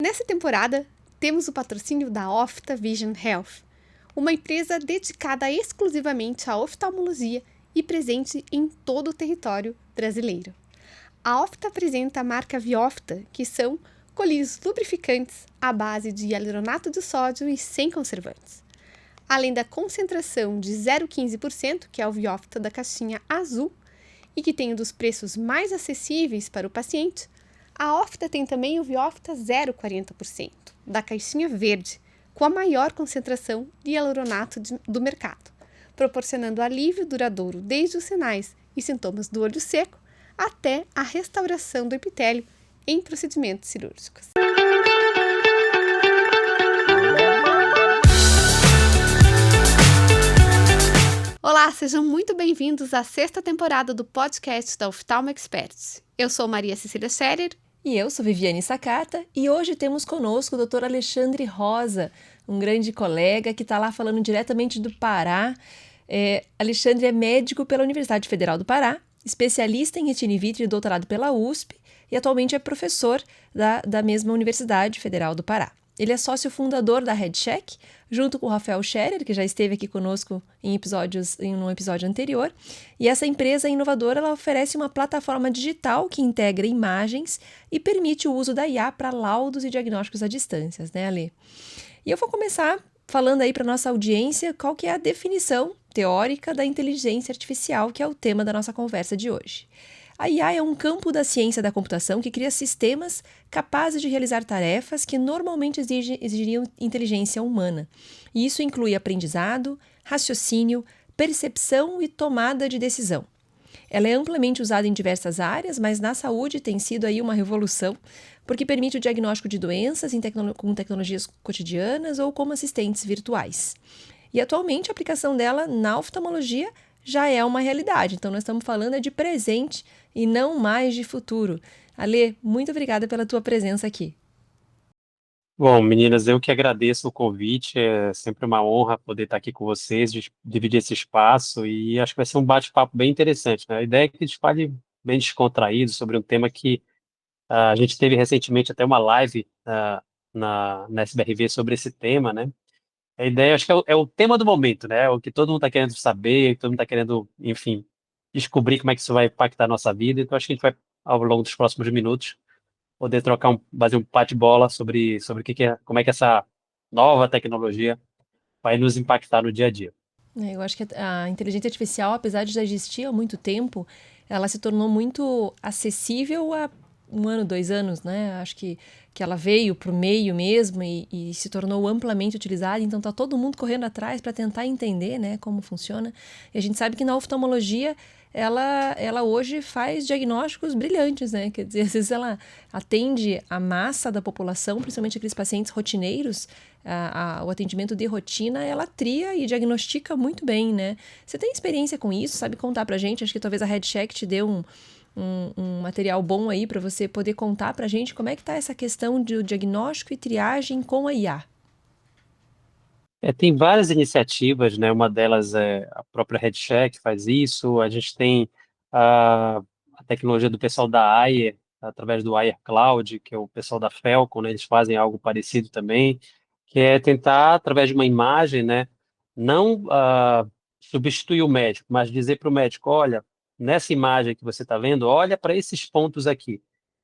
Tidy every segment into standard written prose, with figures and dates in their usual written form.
Nessa temporada, temos o patrocínio da Ofta Vision Health, uma empresa dedicada exclusivamente à oftalmologia e presente em todo o território brasileiro. A Ofta apresenta a marca Viofta, que são colírios lubrificantes à base de hialuronato de sódio e sem conservantes. Além da concentração de 0,15%, que é o Viofta da caixinha azul, e que tem um dos preços mais acessíveis para o paciente, a Ofta tem também o Viofta 0,40%, da caixinha verde, com a maior concentração de hialuronato do mercado, proporcionando alívio duradouro desde os sinais e sintomas do olho seco até a restauração do epitélio em procedimentos cirúrgicos. Olá, sejam muito bem-vindos à sexta temporada do podcast da Oftalmo Experts. Eu sou Maria Cecília Scherer. E eu sou Viviane Sakata e hoje temos conosco o Dr. Alexandre Rosa, um grande colega que está lá falando diretamente do Pará. Alexandre é médico pela Universidade Federal do Pará, especialista em retina e vítreo e doutorado pela USP e atualmente é professor da mesma Universidade Federal do Pará. Ele é sócio fundador da RedCheck, junto com o Rafael Scherer, que já esteve aqui conosco em um episódio anterior. E essa empresa inovadora ela oferece uma plataforma digital que integra imagens e permite o uso da IA para laudos e diagnósticos à distância, né, Ale? E eu vou começar falando aí para nossa audiência qual que é a definição teórica da inteligência artificial, que é o tema da nossa conversa de hoje. A IA é um campo da ciência da computação que cria sistemas capazes de realizar tarefas que normalmente exigiriam inteligência humana. E isso inclui aprendizado, raciocínio, percepção e tomada de decisão. Ela é amplamente usada em diversas áreas, mas na saúde tem sido aí uma revolução, porque permite o diagnóstico de doenças com tecnologias cotidianas ou como assistentes virtuais. E atualmente a aplicação dela na oftalmologia já é uma realidade, então nós estamos falando de presente e não mais de futuro. Ale, muito obrigada pela tua presença aqui. Bom, meninas, eu que agradeço o convite, é sempre uma honra poder estar aqui com vocês, dividir esse espaço e acho que vai ser um bate-papo bem interessante, né? A ideia é que a gente fale bem descontraído sobre um tema que a gente teve recentemente até uma live na SBRV sobre esse tema, né? A ideia, acho que é o tema do momento, né? O que todo mundo está querendo saber, todo mundo está querendo, enfim, descobrir como é que isso vai impactar a nossa vida. Então, acho que a gente vai, ao longo dos próximos minutos, poder fazer um bate-bola sobre como é que essa nova tecnologia vai nos impactar no dia a dia. Eu acho que a inteligência artificial, apesar de já existir há muito tempo, ela se tornou muito acessível há 1 ano, 2 anos, né? Acho que ela veio para o meio mesmo e se tornou amplamente utilizada, então está todo mundo correndo atrás para tentar entender, né, como funciona. E a gente sabe que na oftalmologia ela hoje faz diagnósticos brilhantes, né? Quer dizer, às vezes ela atende a massa da população, principalmente aqueles pacientes rotineiros, o atendimento de rotina, ela tria e diagnostica muito bem, né? Você tem experiência com isso? Sabe contar pra gente? Acho que talvez a RedCheck te dê um material bom aí para você poder contar pra gente como é que tá essa questão de diagnóstico e triagem com a IA. Tem várias iniciativas, né? Uma delas é a própria RedCheck faz isso. A gente tem a, a tecnologia do pessoal da Ayer, através do Ayer Cloud, que é o pessoal da Felcon, né? Eles fazem algo parecido também, que é tentar, através de uma imagem, né? Não substituir o médico, mas dizer para o médico, olha, nessa imagem que você está vendo, olha para esses pontos aqui,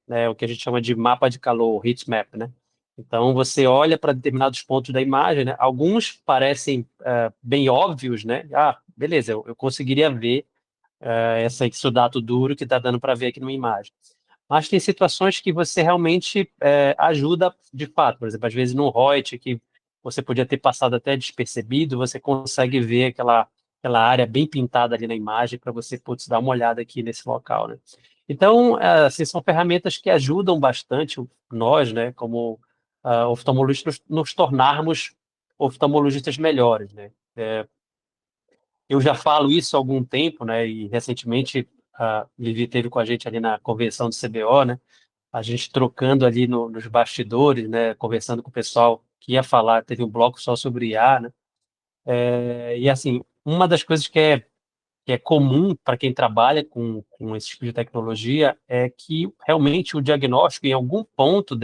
né? O que a gente chama de mapa de calor, heat map, né? Então, você olha para determinados pontos da imagem, né? Alguns parecem bem óbvios, né? Ah, beleza, eu conseguiria ver esse dado duro que está dando para ver aqui numa imagem. Mas tem situações que você realmente ajuda de fato. Por exemplo, às vezes no Reut, que você podia ter passado até despercebido, você consegue ver aquela área bem pintada ali na imagem para você, putz, dar uma olhada aqui nesse local, né? Então, assim, são ferramentas que ajudam bastante nós, né, como oftalmologistas, nos tornarmos oftalmologistas melhores, né? Eu já falo isso há algum tempo, né? E recentemente a Vivi teve com a gente ali na convenção do CBO, né? A gente trocando ali nos bastidores, né? Conversando com o pessoal que ia falar, teve um bloco só sobre IA, né? E assim, uma das coisas que é comum para quem trabalha com esse tipo de tecnologia é que realmente o diagnóstico, em algum ponto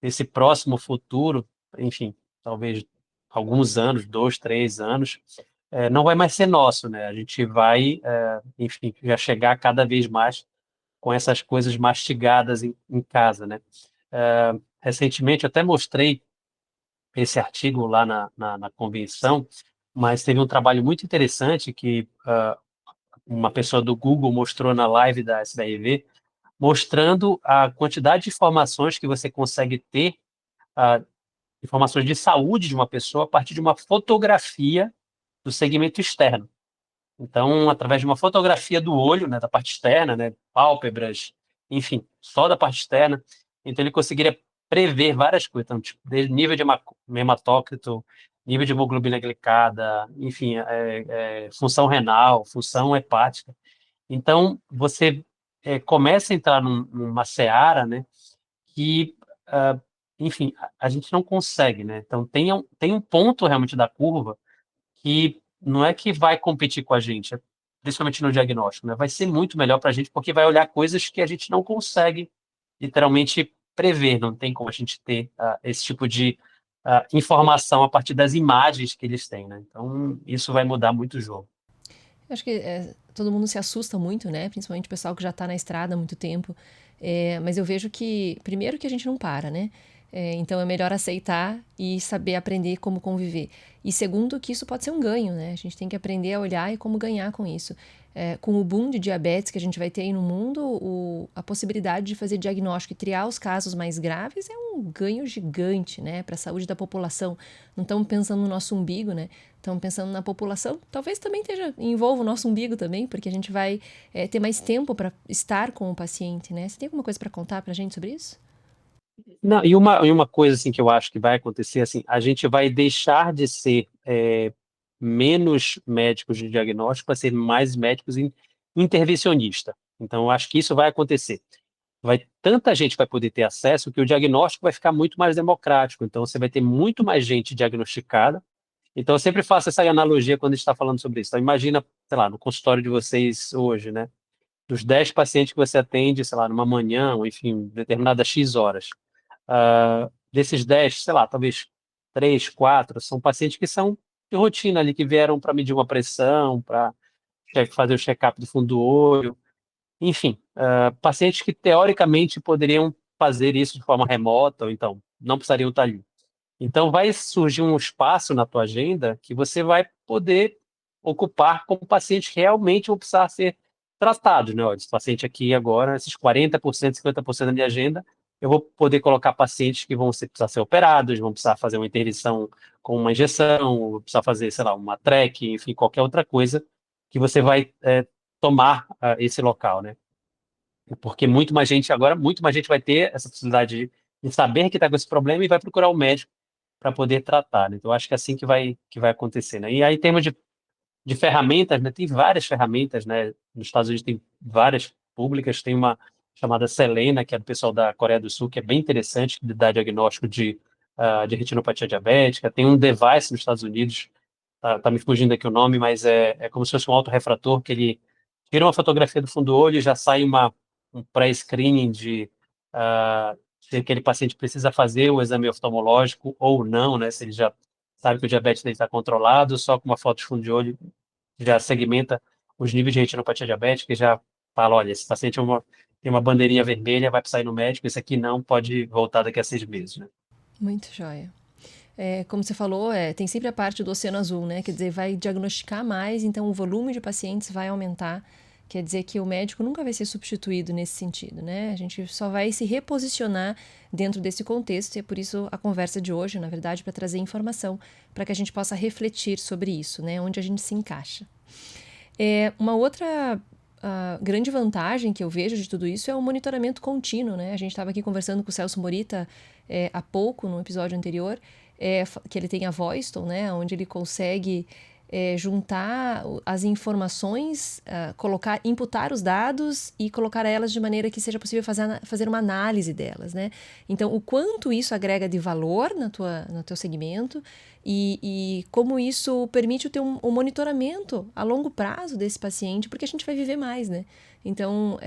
nesse próximo futuro, enfim, talvez alguns anos, 2, 3 anos, não vai mais ser nosso, né? A gente vai, enfim, já chegar cada vez mais com essas coisas mastigadas em casa, né? Recentemente, eu até mostrei esse artigo lá na convenção, mas teve um trabalho muito interessante que uma pessoa do Google mostrou na live da SBRV, mostrando a quantidade de informações que você consegue ter, ah, informações de saúde de uma pessoa a partir de uma fotografia do segmento externo. Então, através de uma fotografia do olho, né, da parte externa, né, pálpebras, enfim, só da parte externa, então ele conseguiria prever várias coisas, então, tipo, desde nível de hematócrito, nível de hemoglobina glicada, enfim, função renal, função hepática. Então, você começa a entrar numa seara, né, que, ah, enfim, a gente não consegue, né? Então, tem um ponto realmente da curva que não é que vai competir com a gente, principalmente no diagnóstico, né? Vai ser muito melhor para a gente porque vai olhar coisas que a gente não consegue literalmente prever, não tem como a gente ter esse tipo de informação a partir das imagens que eles têm, né? Então, isso vai mudar muito o jogo. Eu acho que todo mundo se assusta muito, né? Principalmente o pessoal que já está na estrada há muito tempo. Mas eu vejo que, primeiro, que a gente não para, né? Então é melhor aceitar e saber aprender como conviver. E segundo, que isso pode ser um ganho, né? A gente tem que aprender a olhar e como ganhar com isso. Com o boom de diabetes que a gente vai ter aí no mundo, a possibilidade de fazer diagnóstico e triar os casos mais graves é um ganho gigante, né? Para a saúde da população. Não estamos pensando no nosso umbigo, né? Estamos pensando na população. Talvez também envolva o nosso umbigo também, porque a gente vai ter mais tempo para estar com o paciente, né? Você tem alguma coisa para contar para a gente sobre isso? Não, e uma coisa assim que eu acho que vai acontecer assim, a gente vai deixar de ser menos médicos de diagnóstico para ser mais médicos intervencionista. Então, eu acho que isso vai acontecer. Tanta gente vai poder ter acesso que o diagnóstico vai ficar muito mais democrático. Então, você vai ter muito mais gente diagnosticada. Então, eu sempre faço essa analogia quando a gente está falando sobre isso. Então, imagina, sei lá, no consultório de vocês hoje, né? Dos 10 pacientes que você atende, sei lá, numa manhã, ou enfim, determinadas X horas. Desses 10, sei lá, talvez 3, 4 são pacientes que são de rotina ali, que vieram para medir uma pressão, para fazer o check-up do fundo do olho, enfim, pacientes que teoricamente poderiam fazer isso de forma remota, ou então não precisariam estar ali. Então vai surgir um espaço na tua agenda que você vai poder ocupar como pacientes que realmente vão precisar ser tratados, né? Olha, esse paciente aqui agora, esses 40%, 50% da minha agenda, eu vou poder colocar pacientes que vão precisar ser operados, vão precisar fazer uma intervenção com uma injeção, vão precisar fazer, sei lá, uma TREC, enfim, qualquer outra coisa que você vai tomar esse local, né? Porque muito mais gente vai ter essa possibilidade de saber que está com esse problema e vai procurar o médico para poder tratar, né? Então, eu acho que é assim que vai acontecer, né? E aí, em termos de ferramentas, né? Tem várias ferramentas, né? Nos Estados Unidos tem várias públicas, tem uma chamada Selena, que é do pessoal da Coreia do Sul, que é bem interessante, que dá diagnóstico de retinopatia diabética. Tem um device nos Estados Unidos, tá me fugindo aqui o nome, mas é como se fosse um autorrefrator, que ele tira uma fotografia do fundo do olho e já sai um pré-screening se aquele paciente precisa fazer o exame oftalmológico ou não, né? Se ele já sabe que o diabetes dele está controlado, só com uma foto de fundo de olho já segmenta os níveis de retinopatia diabética e já fala, olha, esse paciente tem uma bandeirinha vermelha, vai precisar ir no médico, esse aqui não, pode voltar daqui a 6 meses, né? Muito joia. Como você falou, tem sempre a parte do oceano azul, né? Quer dizer, vai diagnosticar mais, então o volume de pacientes vai aumentar. Quer dizer que o médico nunca vai ser substituído nesse sentido, né? A gente só vai se reposicionar dentro desse contexto e é por isso a conversa de hoje, na verdade, para trazer informação, para que a gente possa refletir sobre isso, né? Onde a gente se encaixa. Uma outra grande vantagem que eu vejo de tudo isso é o monitoramento contínuo, né? A gente estava aqui conversando com o Celso Morita há pouco, no episódio anterior, que ele tem a Voistone, né? Onde ele consegue juntar as informações, imputar os dados e colocar elas de maneira que seja possível fazer uma análise delas, né? Então, o quanto isso agrega de valor no teu segmento e como isso permite o monitoramento a longo prazo desse paciente, porque a gente vai viver mais, né? Então,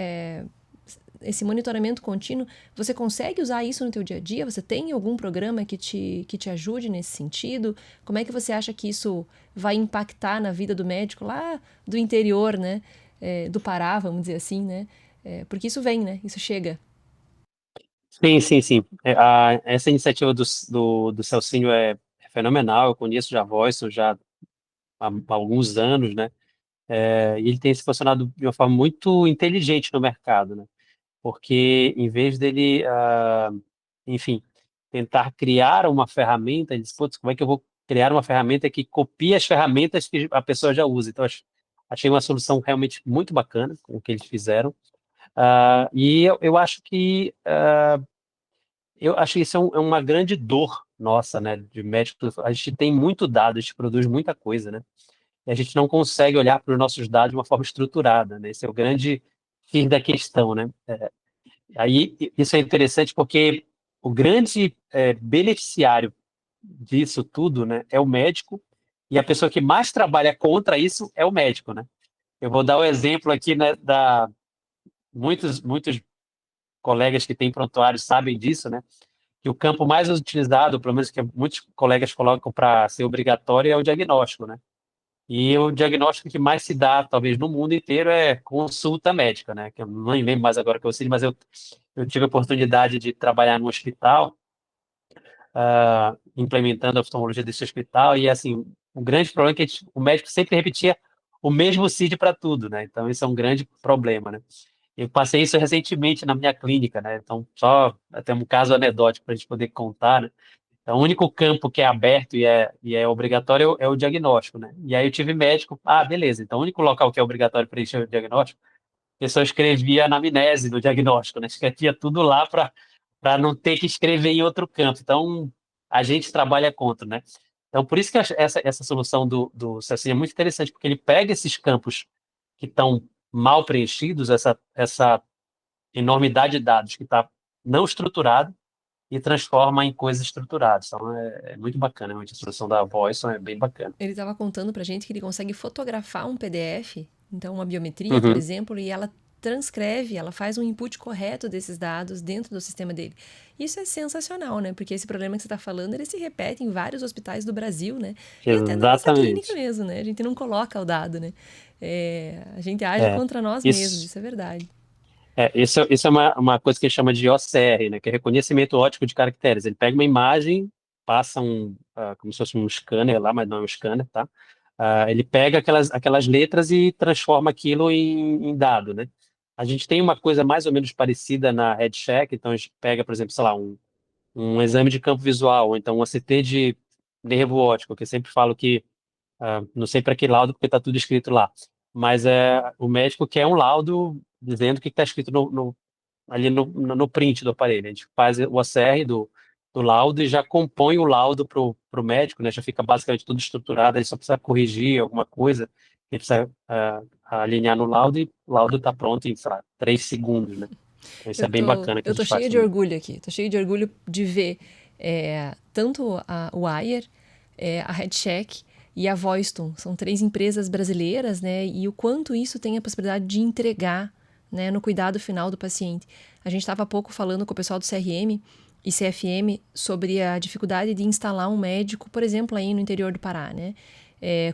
esse monitoramento contínuo, você consegue usar isso no teu dia a dia? Você tem algum programa que te ajude nesse sentido? Como é que você acha que isso vai impactar na vida do médico lá do interior, né? Do Pará, vamos dizer assim, né? Porque isso vem, né? Isso chega. Sim, sim, sim. Essa iniciativa do Celcinho é fenomenal. Eu conheço já a Voice já há alguns anos, né? E ele tem se posicionado de uma forma muito inteligente no mercado, né? Porque em vez dele, enfim, tentar criar uma ferramenta, ele disse, putz, como é que eu vou criar uma ferramenta que copie as ferramentas que a pessoa já usa? Então, achei uma solução realmente muito bacana com o que eles fizeram. E eu acho que isso é uma grande dor nossa, né, de médico. A gente tem muito dado, a gente produz muita coisa, né? E a gente não consegue olhar para os nossos dados de uma forma estruturada, né? Esse é o grande fim da questão, né? Aí isso é interessante porque o grande beneficiário disso tudo, né, é o médico, e a pessoa que mais trabalha contra isso é o médico, né? Eu vou dar o exemplo aqui, né, da muitos colegas que têm prontuários sabem disso, né? Que o campo mais utilizado, pelo menos que muitos colegas colocam para ser obrigatório, é o diagnóstico, né? E o diagnóstico que mais se dá, talvez, no mundo inteiro é consulta médica, né? Que eu não lembro mais agora que eu sei, mas eu tive a oportunidade de trabalhar no hospital, implementando a oftalmologia desse hospital, e, assim, o grande problema é que o médico sempre repetia o mesmo CID para tudo, né? Então, isso é um grande problema, né? Eu passei isso recentemente na minha clínica, né? Então, só até um caso anedótico para a gente poder contar, né? Então, o único campo que é aberto e é obrigatório é o diagnóstico, né? E aí eu tive médico, beleza, então o único local que é obrigatório para preencher o diagnóstico, a pessoa escrevia a anamnese do diagnóstico, né? Escrevia tudo lá para não ter que escrever em outro campo. Então, a gente trabalha contra, né? Então, por isso que essa solução do Ceci é muito interessante, porque ele pega esses campos que estão mal preenchidos, essa enormidade de dados que está não estruturado, e transforma em coisas estruturadas. Então, é muito bacana, realmente, a solução da Voice é bem bacana. Ele estava contando pra gente que ele consegue fotografar um PDF, então uma biometria, por Uhum. exemplo, e ela transcreve, ela faz um input correto desses dados dentro do sistema dele. Isso é sensacional, né? Porque esse problema que você está falando, ele se repete em vários hospitais do Brasil, né? E até na nossa clínica Exatamente. mesmo, né? A gente não coloca o dado, né? A gente age É, contra nós mesmos, isso, isso é verdade. isso é uma coisa que a gente chama de OCR, né, que é reconhecimento óptico de caracteres. Ele pega uma imagem, passa como se fosse um scanner lá, mas não é um scanner, tá? Ele pega aquelas letras e transforma aquilo em dado, né? A gente tem uma coisa mais ou menos parecida na RedCheck, então a gente pega, por exemplo, sei lá, um exame de campo visual, ou então um ACT de nervo óptico, que eu sempre falo que, não sei para que laudo, porque está tudo escrito lá, mas o médico quer um laudo dizendo o que está escrito ali no print do aparelho. A gente faz o OCR do laudo e já compõe o laudo para o médico, né? Já fica basicamente tudo estruturado, ele só precisa corrigir alguma coisa, ele precisa alinhar no laudo e o laudo está pronto em, sei lá, 3 segundos, né? Então, isso Eu é bem tô, bacana que a eu tô gente faz cheia de também. orgulho aqui. Tô cheia de orgulho de ver tanto o Ayer, a RedCheck e a Voistone. São três empresas brasileiras, né? E o quanto isso tem a possibilidade de entregar, né, no cuidado final do paciente. A gente estava há pouco falando com o pessoal do CRM e CFM sobre a dificuldade de instalar um médico, por exemplo, aí no interior do Pará, né?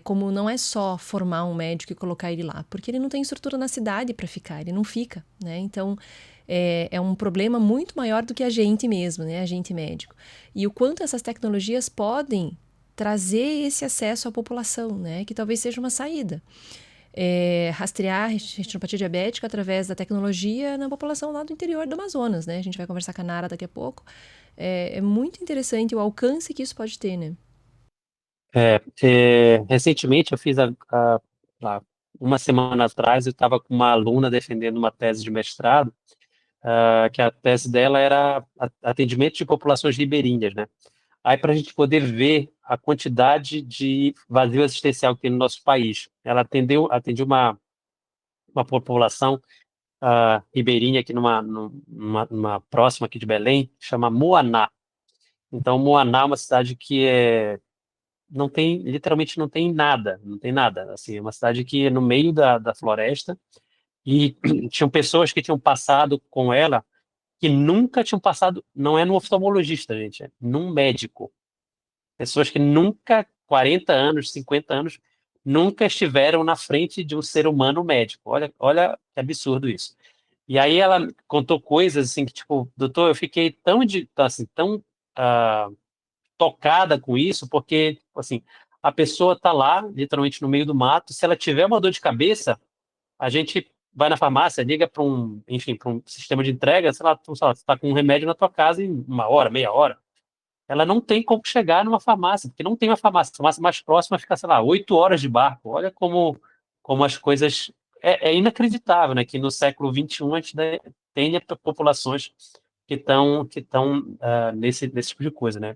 Como não é só formar um médico e colocar ele lá, porque ele não tem estrutura na cidade para ficar, ele não fica, né? Então, é um problema muito maior do que a gente mesmo, né? A gente médico. E o quanto essas tecnologias podem trazer esse acesso à população, né? Que talvez seja uma saída. Rastrear a retinopatia diabética através da tecnologia na população lá do interior do Amazonas, né? A gente vai conversar com a Nara daqui a pouco. É muito interessante o alcance que isso pode ter, né? Recentemente eu fiz lá, uma semana atrás eu estava com uma aluna defendendo uma tese de mestrado, que a tese dela era atendimento de populações ribeirinhas, né? Aí para a gente poder ver a quantidade de vazio existencial que tem no nosso país, ela atendeu uma população ribeirinha aqui numa próxima aqui de Belém, chama Moaná. Então Moaná é uma cidade que não tem, literalmente não tem nada, não tem nada. Assim, é uma cidade que é no meio da floresta E tinham pessoas que tinham passado com ela que nunca tinham passado, não é no oftalmologista, gente, é num médico. Pessoas que nunca, 40 anos, 50 anos, nunca estiveram na frente de um ser humano médico. Olha que absurdo isso. E aí ela contou coisas assim que, tipo, doutor, eu fiquei assim, tão ah, tocada com isso, porque, tipo assim, a pessoa está lá, literalmente no meio do mato. Se ela tiver uma dor de cabeça, a gente vai na farmácia, liga para enfim, para um sistema de entrega, sei lá, você está com um remédio na tua casa em uma hora, meia hora. Ela não tem como chegar numa farmácia, porque não tem uma farmácia. A farmácia mais próxima fica, sei lá, 8 horas de barco. Olha como as coisas. É inacreditável, né? Que no século XXI a gente tenha populações que estão nesse tipo de coisa, né?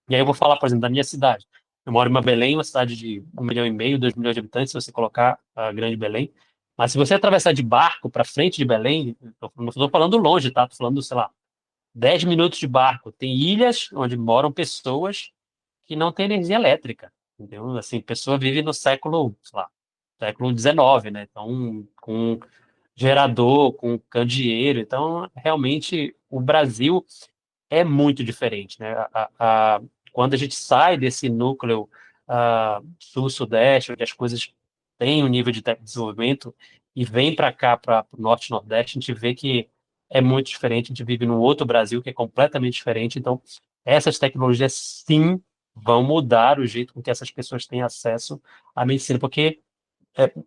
E aí eu vou falar, por exemplo, da minha cidade. Eu moro em uma Belém, uma cidade de 1,5 milhão, 2 milhões de habitantes, se você colocar a grande Belém. Mas se você atravessar de barco para frente de Belém, não estou falando longe, tá? Estou falando, sei lá, 10 minutos de barco. Tem ilhas onde moram pessoas que não têm energia elétrica. Entendeu? Assim, a pessoa vive no século, sei lá, século XIX, né? Então, com gerador, com candeeiro. Então, realmente, o Brasil é muito diferente, né? Quando a gente sai desse núcleo sul-sudeste, onde as coisas têm um nível de desenvolvimento, e vem para cá, para o norte e nordeste, a gente vê que é muito diferente, a gente vive num outro Brasil que é completamente diferente, então essas tecnologias sim vão mudar o jeito com que essas pessoas têm acesso à medicina, porque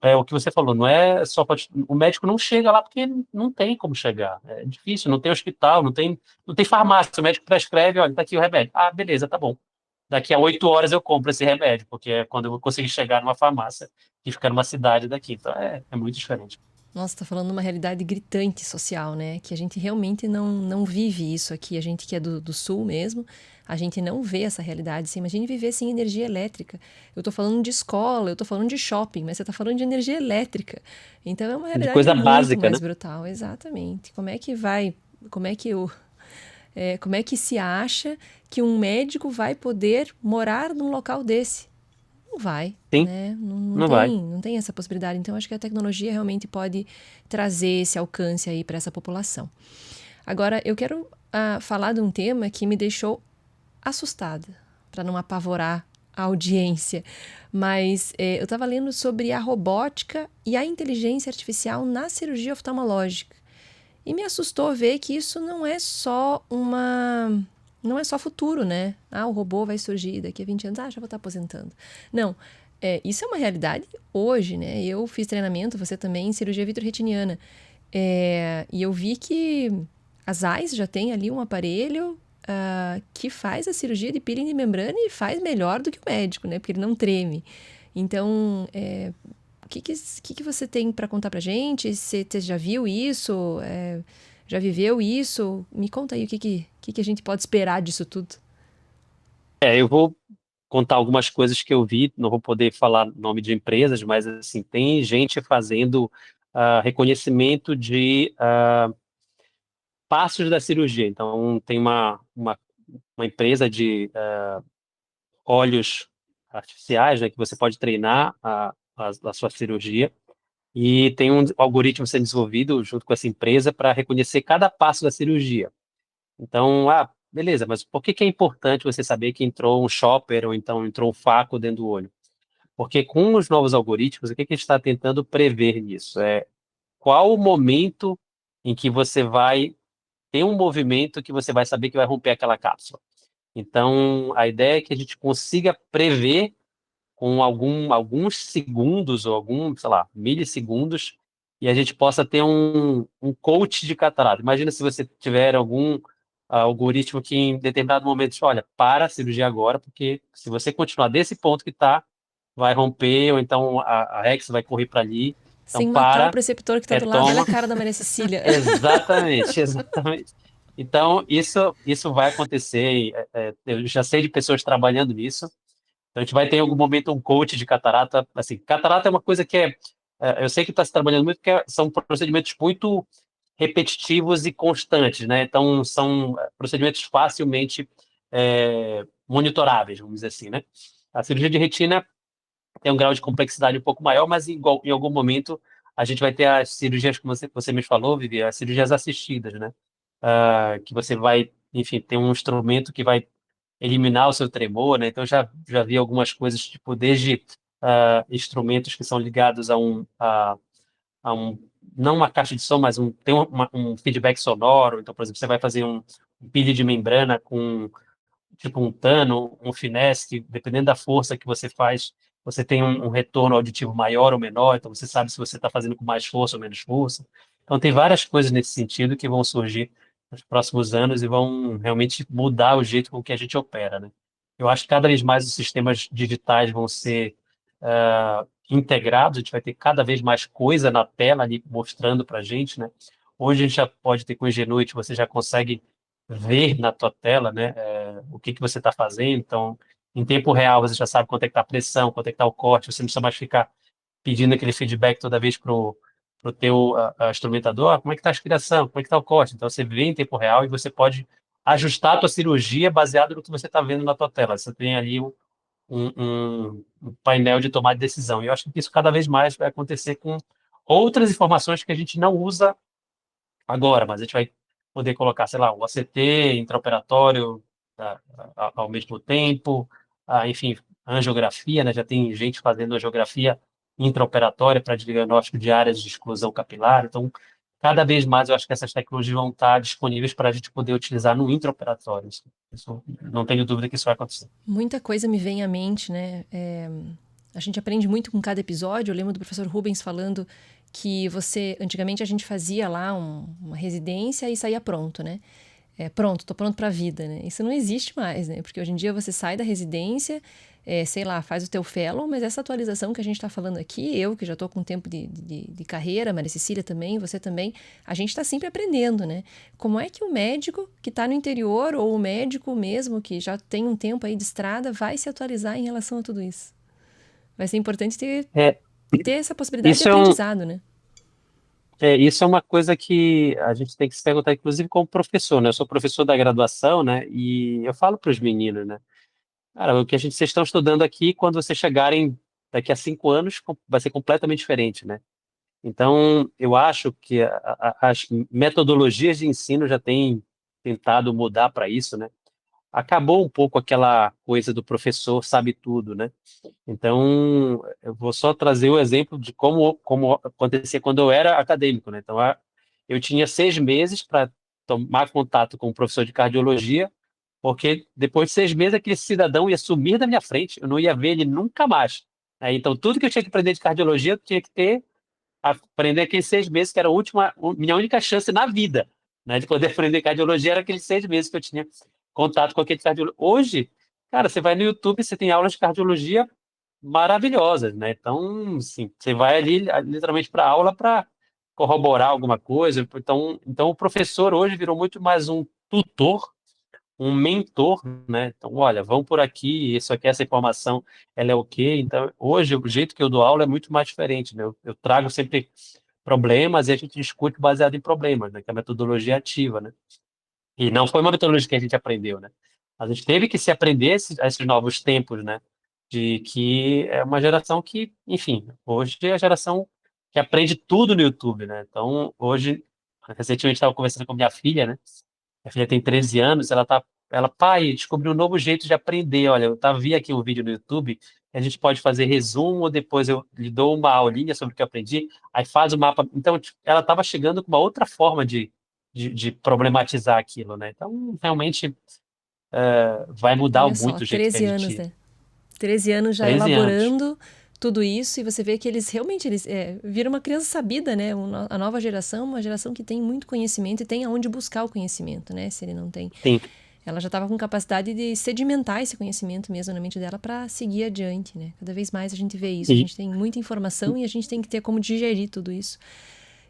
é o que você falou, não é só o médico não chega lá porque não tem como chegar. É difícil, não tem hospital, não tem farmácia. O médico prescreve, olha, tá aqui o remédio. Ah, beleza, tá bom. Daqui a 8 horas eu compro esse remédio, porque é quando eu vou conseguir chegar numa farmácia que fica numa cidade daqui. Então é muito diferente. Nossa, tá falando de uma realidade gritante social, né? Que a gente realmente não vive isso aqui. A gente que é do sul mesmo, a gente não vê essa realidade. Você imagina viver sem energia elétrica. Eu tô falando de escola, eu tô falando de shopping, mas você tá falando de energia elétrica. Então é uma De realidade coisa muito básica, mais né? brutal, exatamente. Como é que vai, como é que eu, como é que se acha que um médico vai poder morar num local desse? Não vai, Sim, né? não vai. Não tem essa possibilidade. Então, acho que a tecnologia realmente pode trazer esse alcance aí para essa população. Agora, eu quero falar de um tema que me deixou assustada, para não apavorar a audiência. Mas eu estava lendo sobre a robótica e a inteligência artificial na cirurgia oftalmológica. E me assustou ver que isso não é só uma. Não é só futuro, né? Ah, o robô vai surgir daqui a 20 anos, já vou estar aposentando. Não, isso é uma realidade hoje, né? Eu fiz treinamento, você também, em cirurgia vitro-retiniana. E eu vi que as AIS já tem ali um aparelho que faz a cirurgia de peeling de membrana e faz melhor do que o médico, né? Porque ele não treme. Então, o que você tem para contar pra gente? Você já viu isso? Já viveu isso? Me conta aí o que a gente pode esperar disso tudo. Eu vou contar algumas coisas que eu vi, não vou poder falar nome de empresas, mas assim, tem gente fazendo reconhecimento de passos da cirurgia. Então, tem uma empresa de olhos artificiais, né, que você pode treinar a sua cirurgia. E tem um algoritmo sendo desenvolvido junto com essa empresa para reconhecer cada passo da cirurgia. Então, beleza, mas por que que é importante você saber que entrou um chopper ou então entrou um faco dentro do olho? Porque com os novos algoritmos, o que que a gente está tentando prever nisso? Qual o momento em que você vai ter um movimento que você vai saber que vai romper aquela cápsula? Então, a ideia é que a gente consiga prever com alguns segundos ou sei lá, milissegundos, e a gente possa ter um coach de catarata. Imagina se você tiver algum algoritmo que em determinado momento diz, olha, para a cirurgia agora, porque se você continuar desse ponto que está, vai romper, ou então a Rex vai correr para ali. Então, Sem matar o para, preceptor que tá do lado. Olha a retoma. cara da Maria Cecília. Exatamente, exatamente. Então, isso vai acontecer. Eu já sei de pessoas trabalhando nisso. Então, a gente vai ter em algum momento um coach de catarata. Assim, catarata é uma coisa que eu sei que está se trabalhando muito, porque são procedimentos muito repetitivos e constantes, né? Então, são procedimentos facilmente monitoráveis, vamos dizer assim, né? A cirurgia de retina tem um grau de complexidade um pouco maior, mas em algum momento a gente vai ter as cirurgias, como você me falou, Vivi, as cirurgias assistidas, né? Que você vai, enfim, ter um instrumento que vai eliminar o seu tremor, né? Então, já vi algumas coisas, tipo, desde instrumentos que são ligados a um, não uma caixa de som, mas tem um feedback sonoro. Então, por exemplo, você vai fazer um pilho de membrana com tipo um tano, um finesse, que dependendo da força que você faz, você tem um retorno auditivo maior ou menor, então você sabe se você está fazendo com mais força ou menos força. Então tem várias coisas nesse sentido que vão surgir nos próximos anos e vão realmente mudar o jeito com que a gente opera, né? Eu acho que cada vez mais os sistemas digitais vão ser integrados, a gente vai ter cada vez mais coisa na tela ali mostrando para a gente, né? Hoje a gente já pode ter com o Ingenuity, você já consegue ver na tua tela, né, o que que você está fazendo. Então, em tempo real, você já sabe quanto é que está a pressão, quanto é que está o corte. Você não precisa mais ficar pedindo aquele feedback toda vez pro teu instrumentador. Como é que está a aspiração? Como é que está o corte? Então, você vê em tempo real e você pode ajustar a tua cirurgia baseado no que você está vendo na tua tela. Você tem ali um painel de tomada de decisão. E eu acho que isso cada vez mais vai acontecer com outras informações que a gente não usa agora, mas a gente vai poder colocar, sei lá, o ACT intraoperatório ao mesmo tempo, enfim, angiografia, né? Já tem gente fazendo angiografia intraoperatória para diagnóstico de áreas de exclusão capilar. Então, cada vez mais eu acho que essas tecnologias vão estar disponíveis para a gente poder utilizar no intraoperatório. Isso, não tenho dúvida que isso vai acontecer. Muita coisa me vem à mente, né? A gente aprende muito com cada episódio. Eu lembro do professor Rubens falando que antigamente a gente fazia lá uma residência e saía pronto, né? Pronto, tô pronto para a vida, né? Isso não existe mais, né? Porque hoje em dia você sai da residência, sei lá, faz o teu fellow, mas essa atualização que a gente está falando aqui, eu que já estou com tempo de carreira, Maria Cecília também, você também, a gente está sempre aprendendo, né? Como é que o médico que está no interior ou o médico mesmo que já tem um tempo aí de estrada vai se atualizar em relação a tudo isso? Vai ser importante ter É, essa possibilidade de isso é um, aprendizado, né? isso é uma coisa que a gente tem que se perguntar, inclusive como professor, né? Eu sou professor da graduação, né? E eu falo para os meninos, né? Cara, o que vocês estão estudando aqui, quando vocês chegarem daqui a 5 anos, vai ser completamente diferente, né? Então, eu acho que as metodologias de ensino já têm tentado mudar para isso, né? Acabou um pouco aquela coisa do professor sabe tudo, né? Então, eu vou só trazer o exemplo de como acontecia quando eu era acadêmico, né? Então, eu tinha 6 meses para tomar contato com o professor de cardiologia, porque depois de 6 meses aquele cidadão ia sumir da minha frente, eu não ia ver ele nunca mais, né? Então, tudo que eu tinha que aprender de cardiologia, eu tinha que aprender aqueles 6 meses, que era minha única chance na vida, né, de poder aprender cardiologia, era aqueles 6 meses que eu tinha contato com aquele cardiologista. Hoje, cara, você vai no YouTube, você tem aulas de cardiologia maravilhosas, né? Então, sim, você vai ali literalmente para a aula para corroborar alguma coisa. Então, o professor hoje virou muito mais um tutor, um mentor, né? Então, olha, vão por aqui, isso aqui, essa informação, ela é o quê? Então, hoje, o jeito que eu dou aula é muito mais diferente, né? Eu trago sempre problemas e a gente discute baseado em problemas, né? Que é a metodologia ativa, né? E não foi uma metodologia que a gente aprendeu, né? A gente teve que se aprender a esses novos tempos, né? De que é uma geração que, enfim, hoje é a geração que aprende tudo no YouTube, né? Então, hoje, recentemente estava conversando com minha filha, né? Minha filha tem 13 anos, pai, descobriu um novo jeito de aprender. Olha, vi aqui um vídeo no YouTube, a gente pode fazer resumo, ou depois eu lhe dou uma aulinha sobre o que eu aprendi, aí faz o mapa. Então, tipo, ela estava chegando com uma outra forma de problematizar aquilo, né? Então, realmente, vai mudar Olha só, muito o jeito que a 13 anos, gente. né? 13 anos já 13 anos. elaborando tudo isso e você vê que eles realmente viram uma criança sabida, né? A nova geração, uma geração que tem muito conhecimento e tem aonde buscar o conhecimento, né? Se ele não tem. Sim. Ela já estava com capacidade de sedimentar esse conhecimento mesmo na mente dela para seguir adiante, né? Cada vez mais a gente vê isso. A E, gente tem muita informação e a gente tem que ter como digerir tudo isso.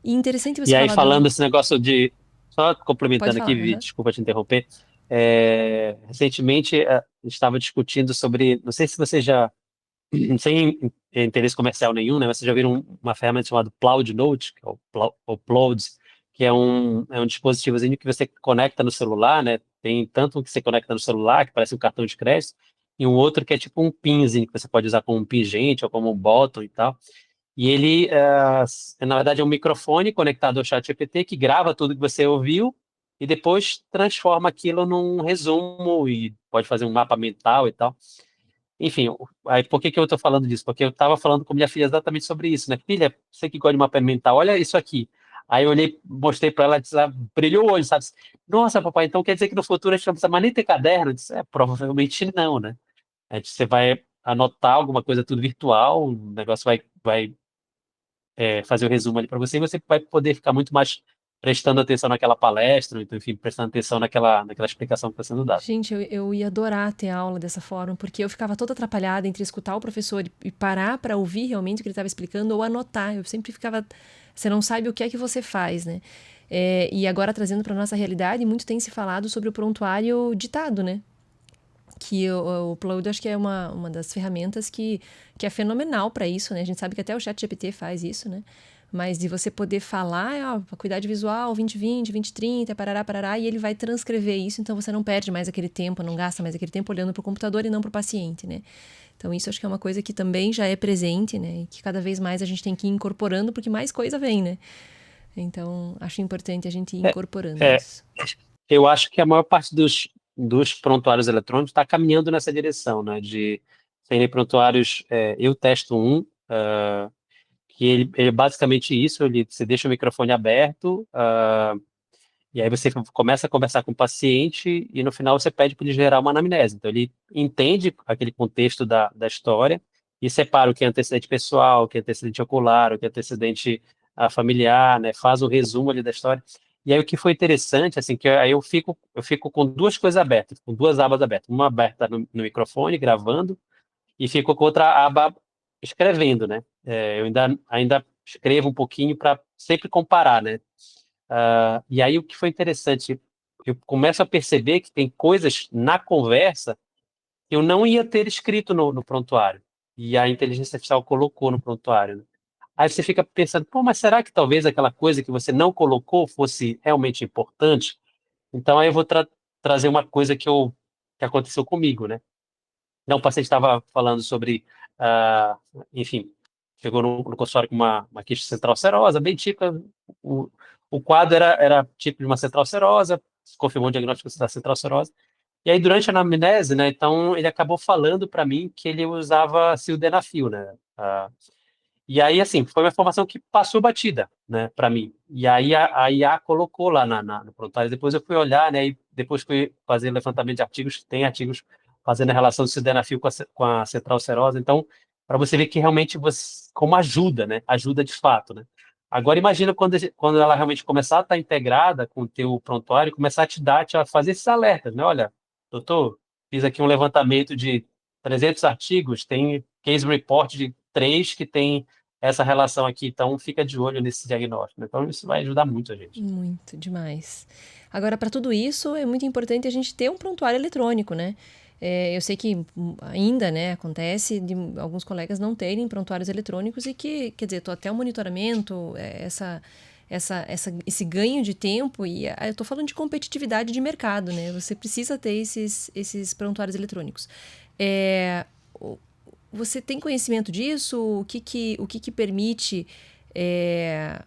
E interessante e você aí, falar do... falando esse negócio de. Só Pode complementando aqui, falar. Vivi, Uhum. desculpa te interromper. Recentemente, estava discutindo sobre. Não sei se você já. Sem interesse comercial nenhum, né? Vocês já viram uma ferramenta chamada Cloud Note, que é o Clouds, que é um dispositivozinho que você conecta no celular, né? Tem tanto um que você conecta no celular, que parece um cartão de crédito, e um outro que é tipo um pinzinho, que você pode usar como um pingente ou como um botão e tal. E ele, na verdade, é um microfone conectado ao ChatGPT que grava tudo que você ouviu e depois transforma aquilo num resumo e pode fazer um mapa mental e tal. Enfim, aí por que que eu estou falando disso? Porque eu estava falando com minha filha exatamente sobre isso, né? Filha, você que gosta de mapa mental, olha isso aqui. Aí eu olhei, mostrei para ela, ela brilhou o olho, sabe? Nossa, papai, então quer dizer que no futuro a gente não precisa mais nem ter caderno? Eu disse, provavelmente não, né? Você vai anotar alguma coisa tudo virtual, o negócio vai fazer o resumo ali para você e você vai poder ficar muito mais prestando atenção naquela palestra, então, enfim, prestando atenção naquela explicação que está sendo dada. Gente, eu ia adorar ter aula dessa forma, porque eu ficava toda atrapalhada entre escutar o professor e parar para ouvir realmente o que ele estava explicando ou anotar. Eu sempre ficava. Você não sabe o que é que você faz, né? E agora trazendo para nossa realidade, muito tem se falado sobre o prontuário ditado, né? Que o Upload acho que é uma das ferramentas que é fenomenal para isso, né? A gente sabe que até o ChatGPT faz isso, né? Mas de você poder falar, acuidade visual, 2020, 2030, parará, parará, e ele vai transcrever isso, então você não perde mais aquele tempo, não gasta mais aquele tempo olhando para o computador e não para o paciente, né? Então isso acho que é uma coisa que também já é presente, né? E que cada vez mais a gente tem que ir incorporando, porque mais coisa vem, né? Então acho importante a gente ir É, incorporando é, isso. eu acho que a maior parte dos prontuários eletrônicos está caminhando nessa direção, né? De serem prontuários, eu testo um, que ele é basicamente isso, você deixa o microfone aberto, e aí você começa a conversar com o paciente e no final você pede para ele gerar uma anamnese. Então ele entende aquele contexto da história e separa o que é antecedente pessoal, o que é antecedente ocular, o que é antecedente familiar, né? Faz o resumo ali da história. E aí o que foi interessante, assim, que aí eu fico com duas coisas abertas, com duas abas abertas. Uma aberta no microfone, gravando, e fico com outra aba escrevendo, né? Eu ainda escrevo um pouquinho para sempre comparar, né? E aí o que foi interessante, eu começo a perceber que tem coisas na conversa que eu não ia ter escrito no prontuário. E a inteligência artificial colocou no prontuário, né? Aí você fica pensando, pô, mas será que talvez aquela coisa que você não colocou fosse realmente importante? Então aí eu vou trazer uma coisa que aconteceu comigo, né? Não, o paciente estava falando sobre, ah, enfim, chegou no consultório com uma queixa central serosa, bem típica. O, o quadro era tipo de uma central serosa, se confirmou o diagnóstico da central serosa. E aí, durante a anamnese, né, então, ele acabou falando para mim que ele usava sildenafil, né? E aí, assim, foi uma informação que passou batida, né, para mim. E aí a IA colocou lá no prontuário. Depois eu fui olhar, né, e depois fui fazer levantamento de artigos, tem artigos fazendo a relação do sildenafil com a central serosa. Então, para você ver que realmente como ajuda, né, ajuda de fato, né. Agora imagina quando ela realmente começar a estar integrada com o teu prontuário, e começar a te fazer esses alertas, né? Olha, doutor, fiz aqui um levantamento de 300 artigos, tem case report de 3 que tem essa relação aqui, então fica de olho nesse diagnóstico, né? Então isso vai ajudar muito a gente. Muito demais. Agora, para tudo isso, é muito importante a gente ter um prontuário eletrônico, né? Eu sei que ainda, né, acontece de alguns colegas não terem prontuários eletrônicos e que, quer dizer, até o monitoramento, esse ganho de tempo, e eu estou falando de competitividade de mercado, né? Você precisa ter esses prontuários eletrônicos. É, Você tem conhecimento disso? O que permite... É,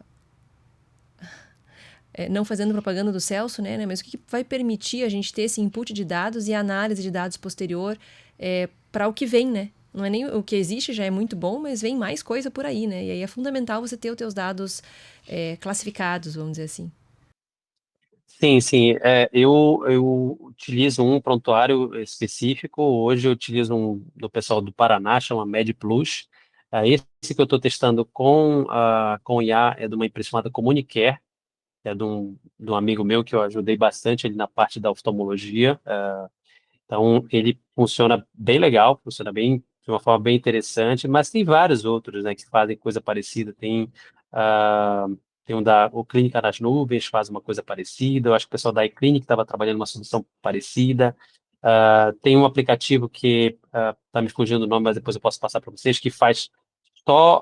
não fazendo propaganda do Celso, né? Mas o que vai permitir a gente ter esse input de dados e análise de dados posterior para o que vem, né? Não é nem o que existe já é muito bom, mas vem mais coisa por aí, né? E aí é fundamental você ter os teus dados classificados, vamos dizer assim. Sim, sim. Eu utilizo um prontuário específico. Hoje eu utilizo um do pessoal do Paraná, chama MedPlus. Esse que eu estou testando com IA é de uma empresa chamada Comunicare, é de um amigo meu que eu ajudei bastante ele na parte da oftalmologia. Então, ele funciona bem legal, funciona bem, de uma forma bem interessante, mas tem vários outros, né, que fazem coisa parecida. Ah, tem o Clínica nas Nuvens, faz uma coisa parecida. Eu acho que o pessoal da iClinic estava trabalhando uma solução parecida. Tem um aplicativo que está me fugindo o nome, mas depois eu posso passar para vocês, que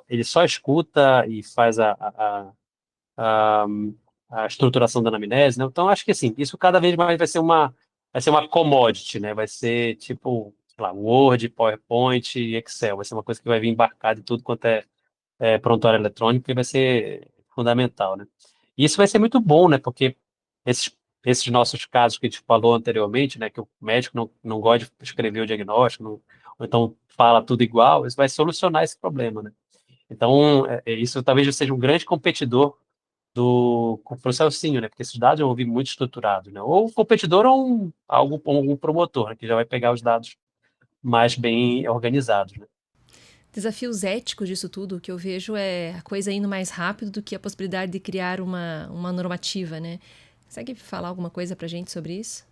ele só escuta e faz a, a estruturação da anamnese, né? Então, acho que assim, isso cada vez mais vai ser uma commodity, né? Vai ser tipo, sei lá, Word, PowerPoint, Excel. Vai ser uma coisa que vai vir embarcada em tudo quanto é prontuário eletrônico, que vai ser fundamental, né? E isso vai ser muito bom, né? Porque esses, esses nossos casos que a gente falou anteriormente, né? Que o médico não gosta de escrever o diagnóstico, ou então fala tudo igual, isso vai solucionar esse problema, né? Então, isso talvez seja um grande competidor do processinho, né? Porque esses dados vão vir muito estruturados, né? Ou o competidor ou algum promotor, né? Que já vai pegar os dados mais bem organizados, né? Desafios éticos disso tudo, o que eu vejo é a coisa indo mais rápido do que a possibilidade de criar uma normativa, né? Consegue falar alguma coisa pra gente sobre isso?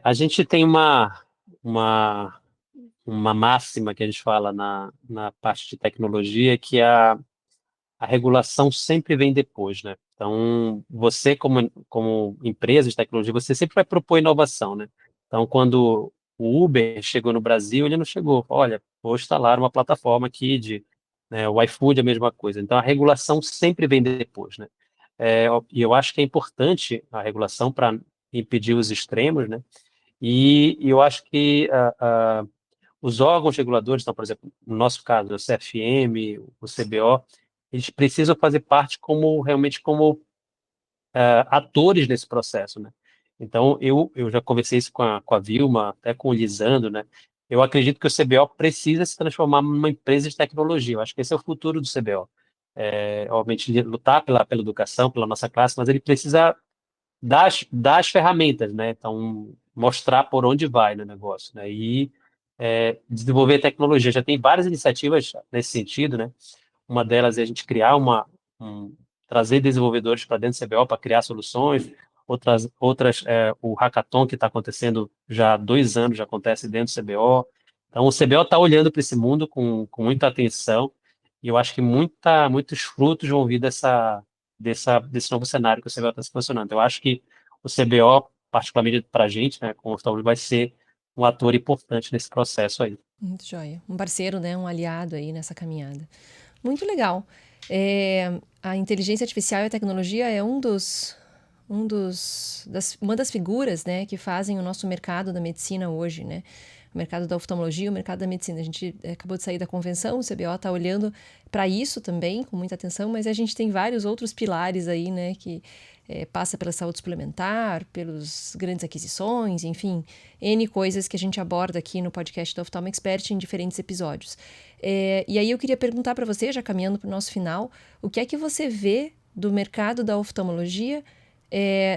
A gente tem uma, uma máxima que a gente fala na parte de tecnologia, que é a regulação sempre vem depois, né? Então, você como empresa de tecnologia, você sempre vai propor inovação, né? Então, quando o Uber chegou no Brasil, ele não chegou, olha, vou instalar uma plataforma aqui né, o iFood é a mesma coisa. Então, a regulação sempre vem depois, né? E eu acho que é importante a regulação para impedir os extremos, né? E eu acho que os órgãos reguladores, então, por exemplo, no nosso caso, o CFM, o CBO, eles precisam fazer parte realmente como atores nesse processo, né? Então, eu já conversei isso com a Vilma, até com o Lisandro, né? Eu acredito que o CBO precisa se transformar numa empresa de tecnologia. Eu acho que esse é o futuro do CBO. Obviamente, lutar pela educação, pela nossa classe, mas ele precisa dar as ferramentas, né? Então, mostrar por onde vai no negócio, né? E desenvolver tecnologia. Já tem várias iniciativas nesse sentido, né? Uma delas é a gente criar trazer desenvolvedores para dentro do CBO para criar soluções. Outras o hackathon que está acontecendo já há 2 anos, já acontece dentro do CBO. Então, o CBO está olhando para esse mundo com muita atenção e eu acho que muitos frutos vão vir desse novo cenário que o CBO está se posicionando. Eu acho que o CBO, particularmente para a gente, né, com o oftalmologia, vai ser um ator importante nesse processo aí. Muito joia. Um parceiro, né? Um aliado aí nessa caminhada. Muito legal. A inteligência artificial e a tecnologia é uma das figuras, né, que fazem o nosso mercado da medicina hoje, né? O mercado da oftalmologia, o mercado da medicina. A gente acabou de sair da convenção, o CBO está olhando para isso também com muita atenção, mas a gente tem vários outros pilares aí, né, que passa pela saúde suplementar, pelas grandes aquisições, enfim, N coisas que a gente aborda aqui no podcast do Oftalmo Expert em diferentes episódios. E aí eu queria perguntar para você, já caminhando para o nosso final, o que é que você vê do mercado da oftalmologia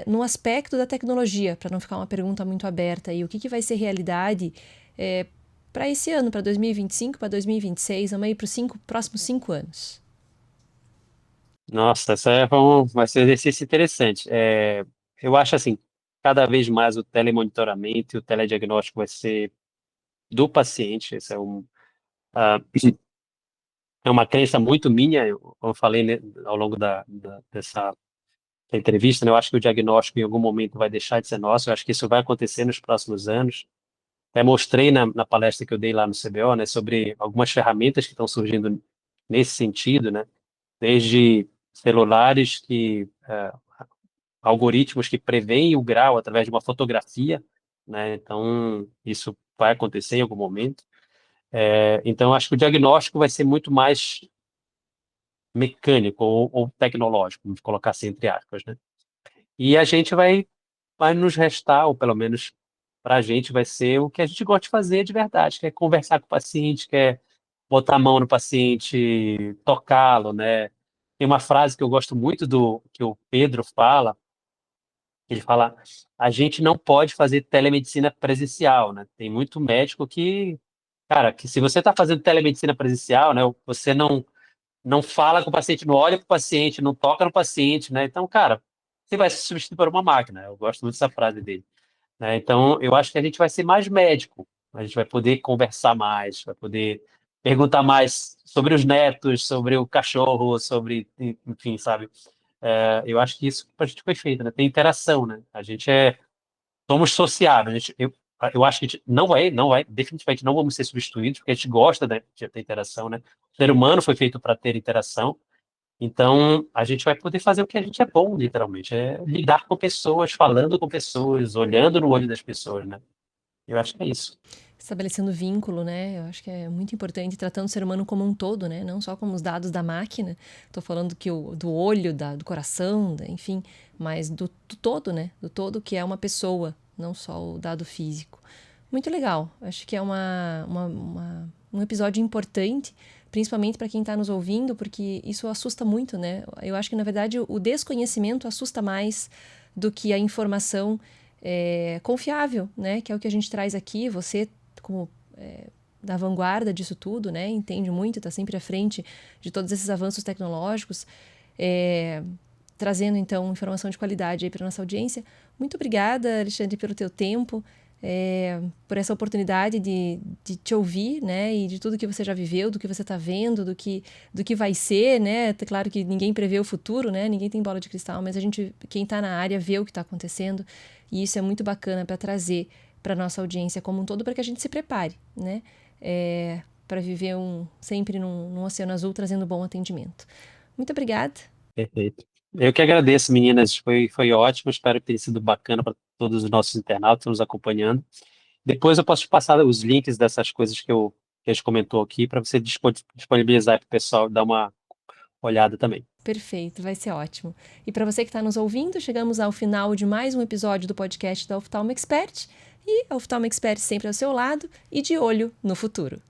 no aspecto da tecnologia, para não ficar uma pergunta muito aberta aí, o que vai ser realidade para esse ano, para 2025, para 2026, vamos aí para os próximos 5 anos. Nossa, vai ser um exercício interessante. Eu acho assim, cada vez mais o telemonitoramento e o telediagnóstico vai ser do paciente. Esse ah, é uma crença muito minha. Como eu falei, né, ao longo dessa entrevista, né, eu acho que o diagnóstico em algum momento vai deixar de ser nosso. Eu acho que isso vai acontecer nos próximos anos. Até mostrei na palestra que eu dei lá no CBO, né, sobre algumas ferramentas que estão surgindo nesse sentido, né? Desde celulares algoritmos que preveem o grau através de uma fotografia, né? Então, isso vai acontecer em algum momento. Então, acho que o diagnóstico vai ser muito mais mecânico ou tecnológico, vamos colocar assim entre aspas, né? E a gente vai nos restar, ou pelo menos para a gente vai ser o que a gente gosta de fazer de verdade, que é conversar com o paciente, que é botar a mão no paciente, tocá-lo, né? Tem uma frase que eu gosto muito do que o Pedro fala. Ele fala: a gente não pode fazer telemedicina presencial, né? Tem muito médico que, cara, que se você está fazendo telemedicina presencial, né? Você não fala com o paciente, não olha para o paciente, não toca no paciente, né? Então, cara, você vai se substituir por uma máquina. Eu gosto muito dessa frase dele, né? Então, eu acho que a gente vai ser mais médico, a gente vai poder conversar mais, vai poder perguntar mais sobre os netos, sobre o cachorro, sobre, enfim, sabe? Eu acho que isso a gente foi feito, né? Tem interação, né? Somos sociáveis. Eu acho que a gente não vai, definitivamente não vamos ser substituídos, porque a gente gosta, né, de ter interação, né? O ser humano foi feito para ter interação, então a gente vai poder fazer o que a gente é bom, literalmente, é lidar com pessoas, falando com pessoas, olhando no olho das pessoas, né? Eu acho que é isso. Estabelecendo vínculo, né? Eu acho que é muito importante, tratando o ser humano como um todo, né? Não só como os dados da máquina. Estou falando do olho, do coração, enfim, mas do todo, né? Do todo que é uma pessoa, não só o dado físico. Muito legal. Acho que é um episódio importante, principalmente para quem está nos ouvindo, porque isso assusta muito, né? Eu acho que, na verdade, o desconhecimento assusta mais do que a informação confiável, né? Que é o que a gente traz aqui. Você, como da vanguarda disso tudo, né? Entende muito, está sempre à frente de todos esses avanços tecnológicos, trazendo, então, informação de qualidade aí para nossa audiência. Muito obrigada, Alexandre, pelo teu tempo, por essa oportunidade de te ouvir, né? E de tudo que você já viveu, do que você está vendo, do que vai ser, né? Claro que ninguém prevê o futuro, né? Ninguém tem bola de cristal, mas quem está na área vê o que está acontecendo, e isso é muito bacana para trazer para nossa audiência como um todo, para que a gente se prepare, né? Para viver sempre num oceano azul, trazendo bom atendimento. Muito obrigada. Perfeito. Eu que agradeço, meninas. Foi ótimo. Espero que tenha sido bacana para todos os nossos internautas que estão nos acompanhando. Depois eu posso te passar os links dessas coisas que a gente comentou aqui para você disponibilizar para o pessoal dar uma olhada também. Perfeito, vai ser ótimo. E para você que está nos ouvindo, chegamos ao final de mais um episódio do podcast da Oftalmo Expert. E a Oftalmo Expert sempre ao seu lado e de olho no futuro.